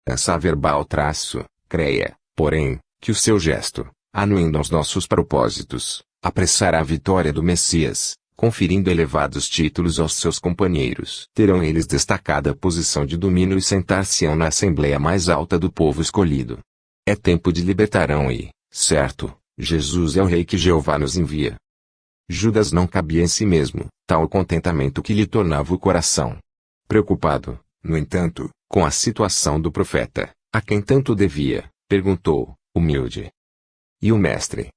Essa verbal traço, creia, porém, que o seu gesto, anuindo aos nossos propósitos, apressará a vitória do Messias, conferindo elevados títulos aos seus companheiros. Terão eles destacada posição de domínio e sentar-se-ão na assembleia mais alta do povo escolhido. É tempo de libertarão e, certo, Jesus é o Rei que Jeová nos envia. Judas não cabia em si mesmo, tal o contentamento que lhe tornava o coração. Preocupado, no entanto, com a situação do profeta, a quem tanto devia, perguntou, humilde: "E o mestre?"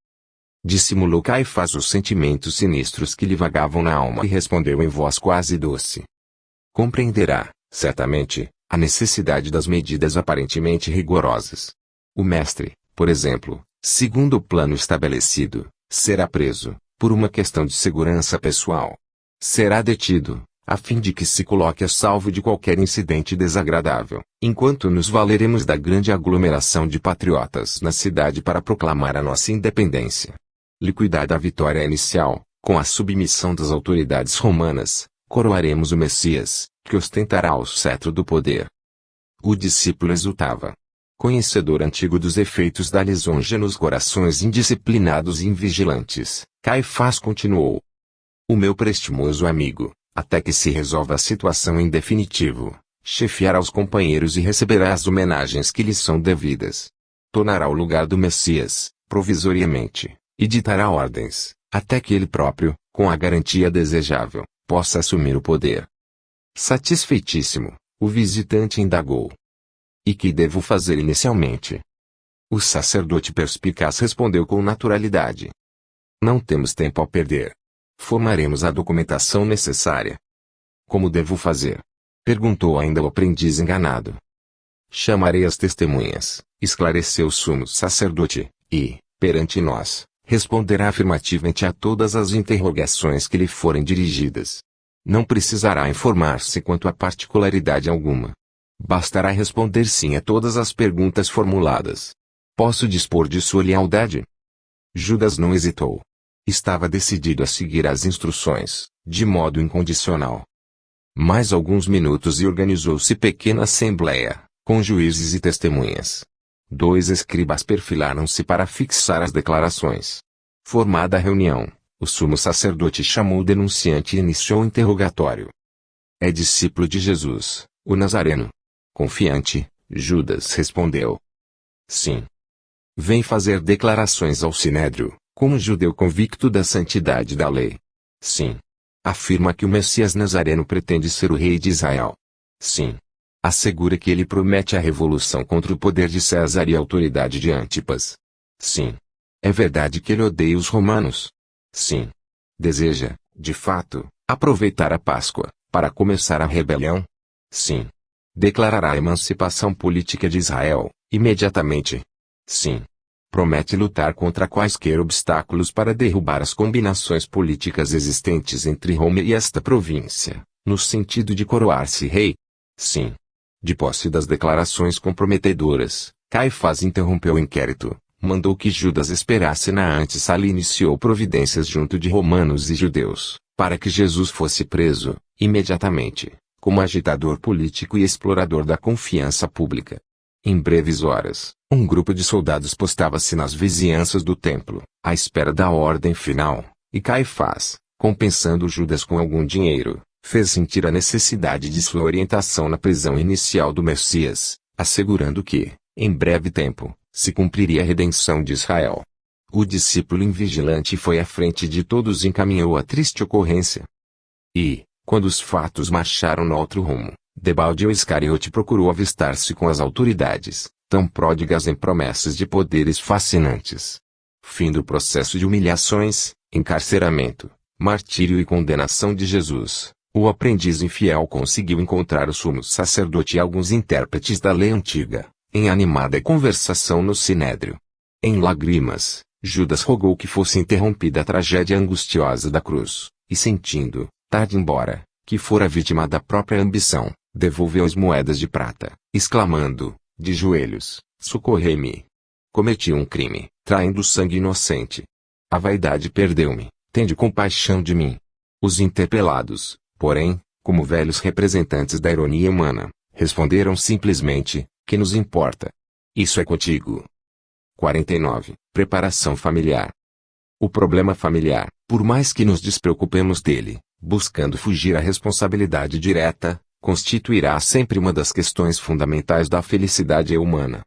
Dissimulou Caifás os sentimentos sinistros que lhe vagavam na alma e respondeu em voz quase doce: "Compreenderá, certamente, a necessidade das medidas aparentemente rigorosas. O mestre, por exemplo, segundo o plano estabelecido, será preso, por uma questão de segurança pessoal. Será detido, a fim de que se coloque a salvo de qualquer incidente desagradável, enquanto nos valeremos da grande aglomeração de patriotas na cidade para proclamar a nossa independência. Liquidada a vitória inicial, com a submissão das autoridades romanas, coroaremos o Messias, que ostentará o cetro do poder." O discípulo exultava. Conhecedor antigo dos efeitos da lisonja nos corações indisciplinados e invigilantes, Caifás continuou: "O meu prestimoso amigo, até que se resolva a situação em definitivo, chefiará os companheiros e receberá as homenagens que lhes são devidas. Tornará o lugar do Messias, provisoriamente, e ditará ordens, até que ele próprio, com a garantia desejável, possa assumir o poder." Satisfeitíssimo, o visitante indagou: "E que devo fazer inicialmente?" O sacerdote perspicaz respondeu com naturalidade: "Não temos tempo a perder. Formaremos a documentação necessária." "Como devo fazer?" perguntou ainda o aprendiz enganado. "Chamarei as testemunhas", esclareceu o sumo sacerdote, "e, perante nós, responderá afirmativamente a todas as interrogações que lhe forem dirigidas. Não precisará informar-se quanto a particularidade alguma. Bastará responder sim a todas as perguntas formuladas. Posso dispor de sua lealdade?" Judas não hesitou. Estava decidido a seguir as instruções, de modo incondicional. Mais alguns minutos e organizou-se pequena assembleia, com juízes e testemunhas. 2 escribas perfilaram-se para fixar as declarações. Formada a reunião, o sumo sacerdote chamou o denunciante e iniciou o interrogatório. "É discípulo de Jesus, o Nazareno?" Confiante, Judas respondeu: "Sim." "Vem fazer declarações ao Sinédrio, como judeu convicto da santidade da lei?" "Sim." "Afirma que o Messias Nazareno pretende ser o rei de Israel?" "Sim." "Assegura que ele promete a revolução contra o poder de César e a autoridade de Antipas?" "Sim." "É verdade que ele odeia os romanos?" "Sim." "Deseja, de fato, aproveitar a Páscoa, para começar a rebelião?" "Sim." "Declarará a emancipação política de Israel, imediatamente?" "Sim." "Promete lutar contra quaisquer obstáculos para derrubar as combinações políticas existentes entre Roma e esta província, no sentido de coroar-se rei?" "Sim." De posse das declarações comprometedoras, Caifás interrompeu o inquérito, mandou que Judas esperasse na antessala e iniciou providências junto de romanos e judeus, para que Jesus fosse preso, imediatamente, como agitador político e explorador da confiança pública. Em breves horas, um grupo de soldados postava-se nas vizinhanças do templo, à espera da ordem final, e Caifás, compensando Judas com algum dinheiro, fez sentir a necessidade de sua orientação na prisão inicial do Messias, assegurando que, em breve tempo, se cumpriria a redenção de Israel. O discípulo invigilante foi à frente de todos e encaminhou a triste ocorrência. E, quando os fatos marcharam no outro rumo, debalde o Iscariote procurou avistar-se com as autoridades, tão pródigas em promessas de poderes fascinantes. Fim do processo de humilhações, encarceramento, martírio e condenação de Jesus. O aprendiz infiel conseguiu encontrar o sumo sacerdote e alguns intérpretes da lei antiga, em animada conversação no Sinédrio. Em lágrimas, Judas rogou que fosse interrompida a tragédia angustiosa da cruz, e sentindo, tarde embora, que fora vítima da própria ambição, devolveu as moedas de prata, exclamando, de joelhos: "Socorrei-me! Cometi um crime, traindo sangue inocente. A vaidade perdeu-me, tende compaixão de mim." Os interpelados, porém, como velhos representantes da ironia humana, responderam simplesmente: Que nos importa? Isso é contigo. 49. Preparação familiar. O problema familiar, por mais que nos despreocupemos dele, buscando fugir à responsabilidade direta, constituirá sempre uma das questões fundamentais da felicidade humana.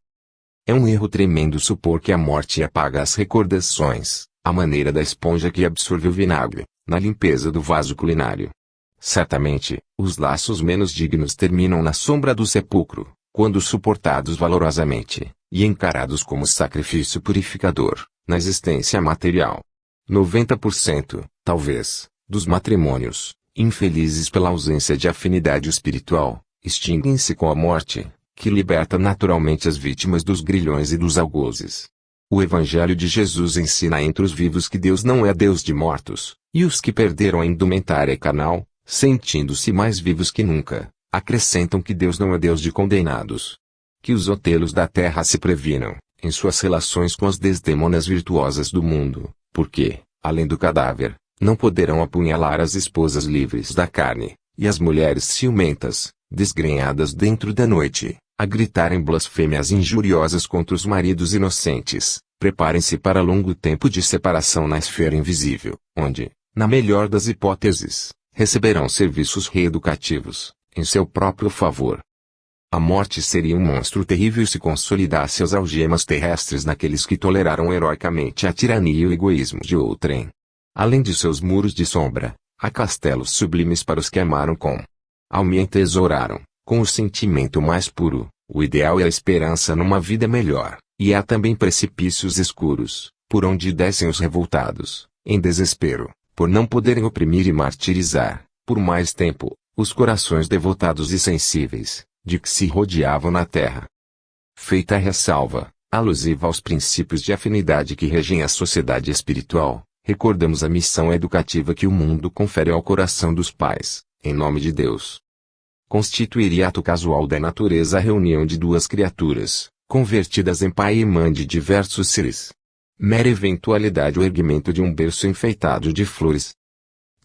É um erro tremendo supor que a morte apaga as recordações, à maneira da esponja que absorve o vinagre, na limpeza do vaso culinário. Certamente, os laços menos dignos terminam na sombra do sepulcro, quando suportados valorosamente, e encarados como sacrifício purificador, na existência material. 90%, talvez, dos matrimônios, infelizes pela ausência de afinidade espiritual, extinguem-se com a morte, que liberta naturalmente as vítimas dos grilhões e dos algozes. O Evangelho de Jesus ensina entre os vivos que Deus não é Deus de mortos, e os que perderam a indumentária carnal, sentindo-se mais vivos que nunca, acrescentam que Deus não é Deus de condenados. Que os otelos da terra se previnam, em suas relações com as desdemonas virtuosas do mundo, porque, além do cadáver, não poderão apunhalar as esposas livres da carne, e as mulheres ciumentas, desgrenhadas dentro da noite, a gritarem blasfêmias injuriosas contra os maridos inocentes. Preparem-se para longo tempo de separação na esfera invisível, onde, na melhor das hipóteses, receberão serviços reeducativos, em seu próprio favor. A morte seria um monstro terrível se consolidasse as algemas terrestres naqueles que toleraram heroicamente a tirania e o egoísmo de outrem. Além de seus muros de sombra, há castelos sublimes para os que amaram com alma e entesouraram, com o sentimento mais puro, o ideal e a esperança numa vida melhor, e há também precipícios escuros, por onde descem os revoltados, em desespero, por não poderem oprimir e martirizar, por mais tempo, os corações devotados e sensíveis, de que se rodeavam na terra. Feita a ressalva, alusiva aos princípios de afinidade que regem a sociedade espiritual, recordamos a missão educativa que o mundo confere ao coração dos pais, em nome de Deus. Constituiria ato casual da natureza a reunião de duas criaturas, convertidas em pai e mãe de diversos seres. Mera eventualidade o erguimento de um berço enfeitado de flores.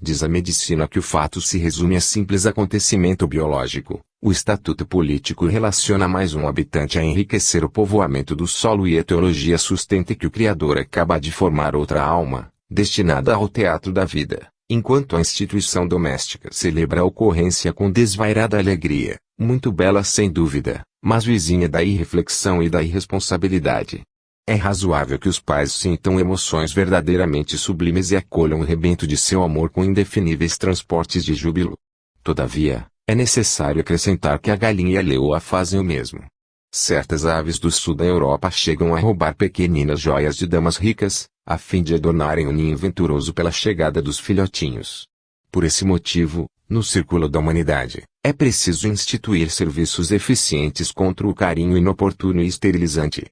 Diz a medicina que o fato se resume a simples acontecimento biológico. O estatuto político relaciona mais um habitante a enriquecer o povoamento do solo e a teologia sustenta que o Criador acaba de formar outra alma, destinada ao teatro da vida, enquanto a instituição doméstica celebra a ocorrência com desvairada alegria, muito bela sem dúvida, mas vizinha da irreflexão e da irresponsabilidade. É razoável que os pais sintam emoções verdadeiramente sublimes e acolham o rebento de seu amor com indefiníveis transportes de júbilo. Todavia, é necessário acrescentar que a galinha e a leoa fazem o mesmo. Certas aves do sul da Europa chegam a roubar pequeninas joias de damas ricas, a fim de adornarem o ninho venturoso pela chegada dos filhotinhos. Por esse motivo, no círculo da humanidade, é preciso instituir serviços eficientes contra o carinho inoportuno e esterilizante.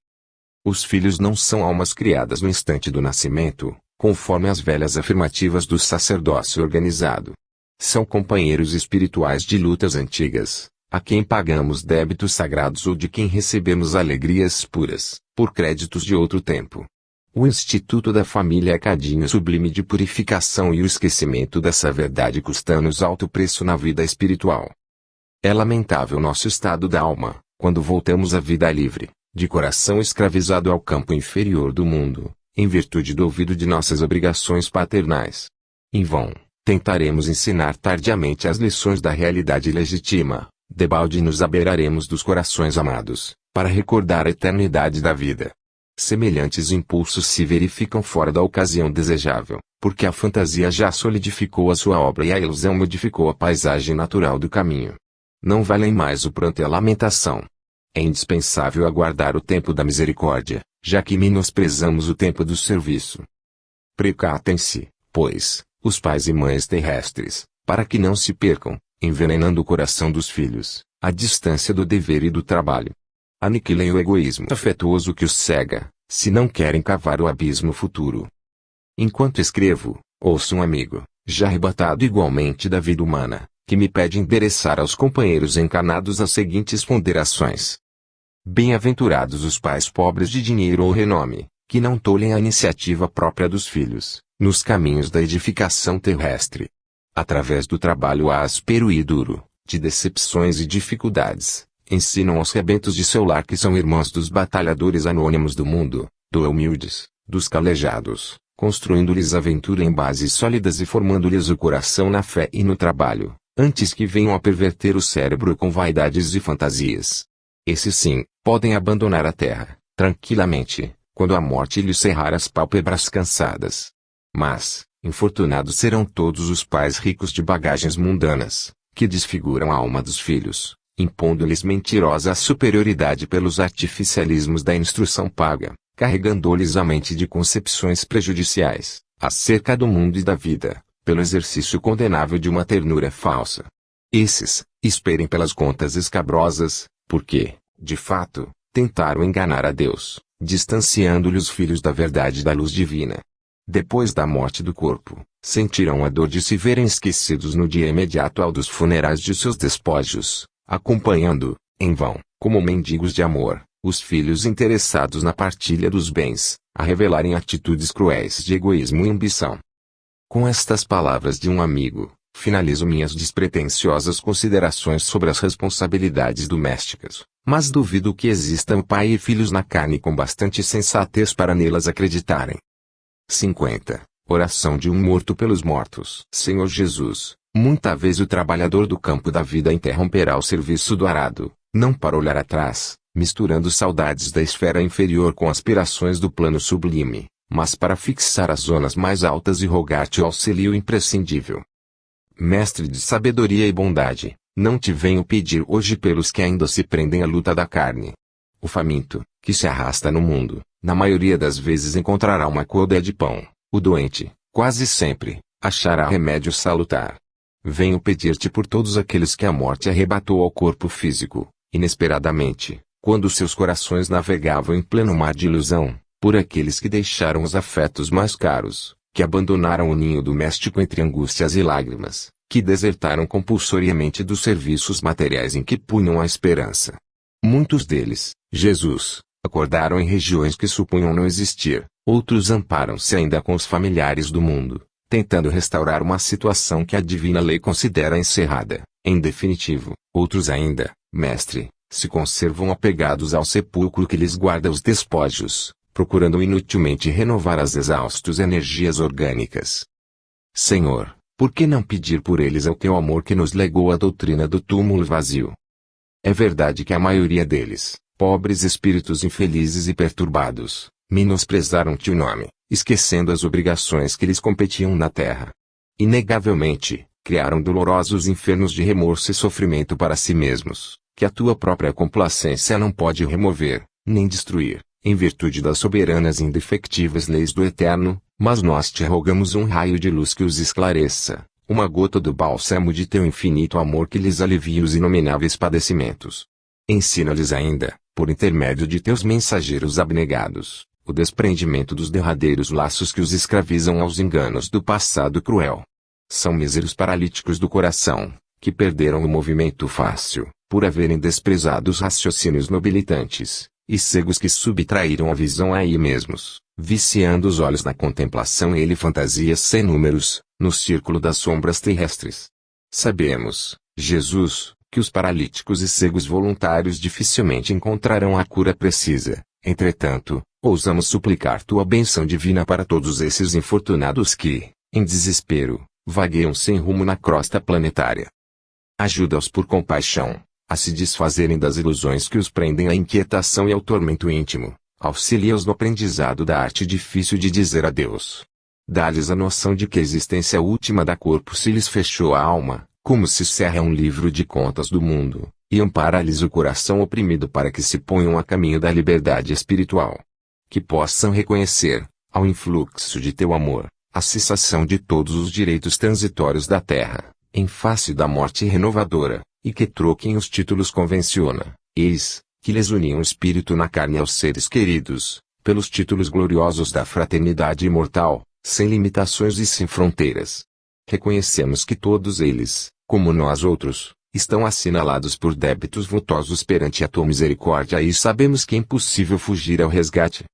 Os filhos não são almas criadas no instante do nascimento, conforme as velhas afirmativas do sacerdócio organizado. São companheiros espirituais de lutas antigas, a quem pagamos débitos sagrados ou de quem recebemos alegrias puras, por créditos de outro tempo. O Instituto da Família é cadinho sublime de purificação e o esquecimento dessa verdade custa-nos alto preço na vida espiritual. É lamentável nosso estado da alma, quando voltamos à vida livre, de coração escravizado ao campo inferior do mundo, em virtude do olvido de nossas obrigações paternais. Em vão, tentaremos ensinar tardiamente as lições da realidade legítima, debalde nos abeiraremos dos corações amados, para recordar a eternidade da vida. Semelhantes impulsos se verificam fora da ocasião desejável, porque a fantasia já solidificou a sua obra e a ilusão modificou a paisagem natural do caminho. Não valem mais o pranto e a lamentação. É indispensável aguardar o tempo da misericórdia, já que menosprezamos o tempo do serviço. Precatem-se, pois, os pais e mães terrestres, para que não se percam, envenenando o coração dos filhos, à distância do dever e do trabalho. Aniquilem o egoísmo afetuoso que os cega, se não querem cavar o abismo futuro. Enquanto escrevo, ouço um amigo, já arrebatado igualmente da vida humana, que me pede endereçar aos companheiros encarnados as seguintes ponderações. Bem-aventurados os pais pobres de dinheiro ou renome, que não tolhem a iniciativa própria dos filhos, nos caminhos da edificação terrestre. Através do trabalho áspero e duro, de decepções e dificuldades, Ensinam aos rebentos de seu lar que são irmãos dos batalhadores anônimos do mundo, dos humildes, dos calejados, construindo-lhes aventura em bases sólidas e formando-lhes o coração na fé e no trabalho, antes que venham a perverter o cérebro com vaidades e fantasias. Esses sim, podem abandonar a terra, tranquilamente, quando a morte lhes cerrar as pálpebras cansadas. Mas, infortunados serão todos os pais ricos de bagagens mundanas, que desfiguram a alma dos filhos, impondo-lhes mentirosa superioridade pelos artificialismos da instrução paga, carregando-lhes a mente de concepções prejudiciais, acerca do mundo e da vida, pelo exercício condenável de uma ternura falsa. Esses, esperem pelas contas escabrosas, porque, de fato, tentaram enganar a Deus, distanciando-lhe os filhos da verdade e da luz divina. Depois da morte do corpo, sentirão a dor de se verem esquecidos no dia imediato ao dos funerais de seus despojos, acompanhando, em vão, como mendigos de amor, os filhos interessados na partilha dos bens, a revelarem atitudes cruéis de egoísmo e ambição. Com estas palavras de um amigo, finalizo minhas despretensiosas considerações sobre as responsabilidades domésticas, mas duvido que existam pai e filhos na carne com bastante sensatez para nelas acreditarem. 50. Oração de um morto pelos mortos. Senhor Jesus, muita vez o trabalhador do campo da vida interromperá o serviço do arado, não para olhar atrás, misturando saudades da esfera inferior com aspirações do plano sublime, mas para fixar as zonas mais altas e rogar-te o auxílio imprescindível. Mestre de sabedoria e bondade, não te venho pedir hoje pelos que ainda se prendem à luta da carne. O faminto, que se arrasta no mundo, na maioria das vezes encontrará uma côdea de pão. O doente, quase sempre, achará remédio salutar. Venho pedir-te por todos aqueles que a morte arrebatou ao corpo físico, inesperadamente, quando seus corações navegavam em pleno mar de ilusão, por aqueles que deixaram os afetos mais caros, que abandonaram o ninho doméstico entre angústias e lágrimas, que desertaram compulsoriamente dos serviços materiais em que punham a esperança. Muitos deles, Jesus, acordaram em regiões que supunham não existir, outros amparam-se ainda com os familiares do mundo, tentando restaurar uma situação que a divina lei considera encerrada. Em definitivo, outros ainda, mestre, se conservam apegados ao sepulcro que lhes guarda os despojos, procurando inutilmente renovar as exaustas energias orgânicas. Senhor, por que não pedir por eles o teu amor que nos legou a doutrina do túmulo vazio? É verdade que a maioria deles, pobres espíritos infelizes e perturbados, menosprezaram-te o nome, esquecendo as obrigações que lhes competiam na terra. Inegavelmente, criaram dolorosos infernos de remorso e sofrimento para si mesmos, que a tua própria complacência não pode remover, nem destruir, em virtude das soberanas e indefectíveis leis do Eterno, mas nós te rogamos um raio de luz que os esclareça, uma gota do bálsamo de teu infinito amor que lhes alivie os inomináveis padecimentos. Ensina-lhes ainda, por intermédio de teus mensageiros abnegados, o desprendimento dos derradeiros laços que os escravizam aos enganos do passado cruel. São míseros paralíticos do coração, que perderam o movimento fácil, por haverem desprezado os raciocínios nobilitantes, e cegos que subtraíram a visão a si mesmos, viciando os olhos na contemplação e fantasias sem números, no círculo das sombras terrestres. Sabemos, Jesus, que os paralíticos e cegos voluntários dificilmente encontrarão a cura precisa. Entretanto, ousamos suplicar tua bênção divina para todos esses infortunados que, em desespero, vagueiam sem rumo na crosta planetária. Ajuda-os por compaixão, a se desfazerem das ilusões que os prendem à inquietação e ao tormento íntimo. Auxilia-os no aprendizado da arte difícil de dizer adeus. Dá-lhes a noção de que a existência última da corpo se lhes fechou a alma, como se cerra um livro de contas do mundo, e ampara-lhes o coração oprimido para que se ponham a caminho da liberdade espiritual. Que possam reconhecer, ao influxo de teu amor, a cessação de todos os direitos transitórios da terra, em face da morte renovadora, e que troquem os títulos convenciona, que lhes uniam o espírito na carne aos seres queridos, pelos títulos gloriosos da fraternidade imortal, sem limitações e sem fronteiras. Reconhecemos que todos eles, como nós outros, estão assinalados por débitos vultosos perante a tua misericórdia e sabemos que é impossível fugir ao resgate.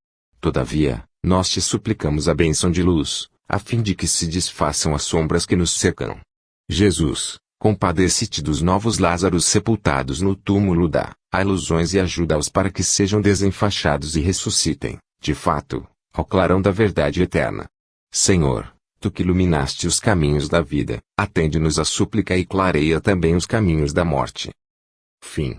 Todavia, nós te suplicamos a bênção de luz, a fim de que se desfaçam as sombras que nos cercam. Jesus, compadece-te dos novos Lázaros sepultados no túmulo da a ilusões e ajuda-os para que sejam desenfaixados e ressuscitem, de fato, ao clarão da verdade eterna. Senhor, Tu que iluminaste os caminhos da vida, atende-nos a súplica e clareia também os caminhos da morte. Fim.